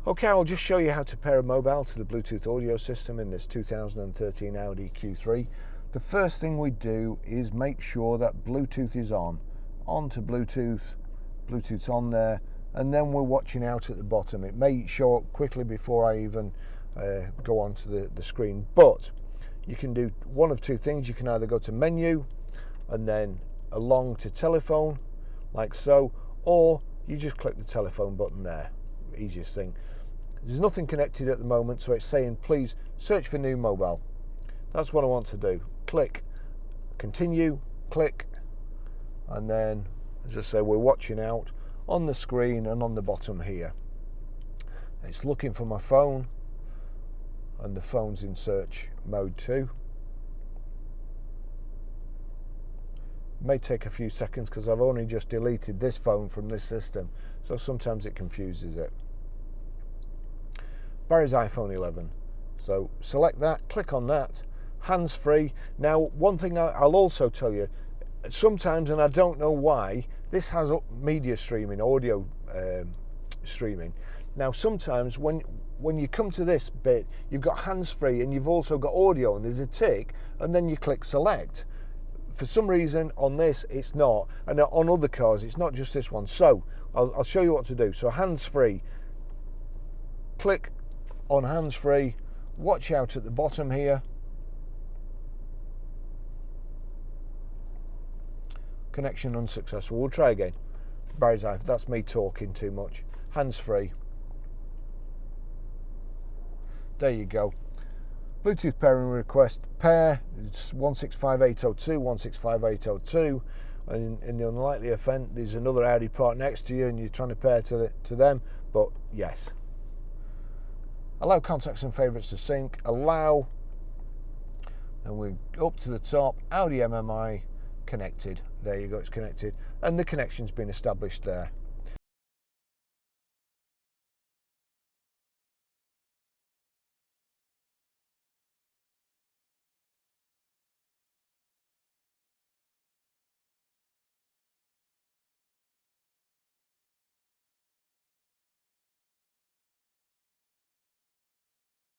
Okay, I'll just show you how to pair a mobile to the Bluetooth audio system in this 2013 Audi Q3. The first thing we do is make sure that Bluetooth is on to Bluetooth, Bluetooth's on there, and then we're watching out at the bottom. It may show up quickly before I even go onto the screen, but you can do one of two things. You can either go to menu and then along to telephone, like so, or you just click the telephone button there. Easiest thing. There's nothing connected at the moment, so it's saying please search for new mobile. That's what I want to do. Click continue, click, and then, as I say, we're watching out on the screen and on the bottom here. It's looking for my phone, and the phone's in search mode too. May take a few seconds because I've only just deleted this phone from this system, so sometimes it confuses it. Barry's iPhone 11. So select that, click on that, hands-free. Now, one thing I'll also tell you, sometimes, and I don't know why, this has media streaming, audio streaming. Now, sometimes when you come to this bit, you've got hands-free and you've also got audio, and there's a tick, and then you click select. For some reason on this it's not, and on other cars it's not just this one. So I'll show you what to do. So hands-free, click on hands-free, watch out at the bottom here, connection unsuccessful. We'll try again. Barry's iPhone, that's me talking too much. Hands-free, there you go. Bluetooth pairing request, pair, it's 165802, 165802, and in the unlikely event there's another Audi part next to you and you're trying to pair to them, but yes. Allow contacts and favourites to sync, allow, and we're up to the top, Audi MMI connected, there you go, it's connected, and the connection's been established there.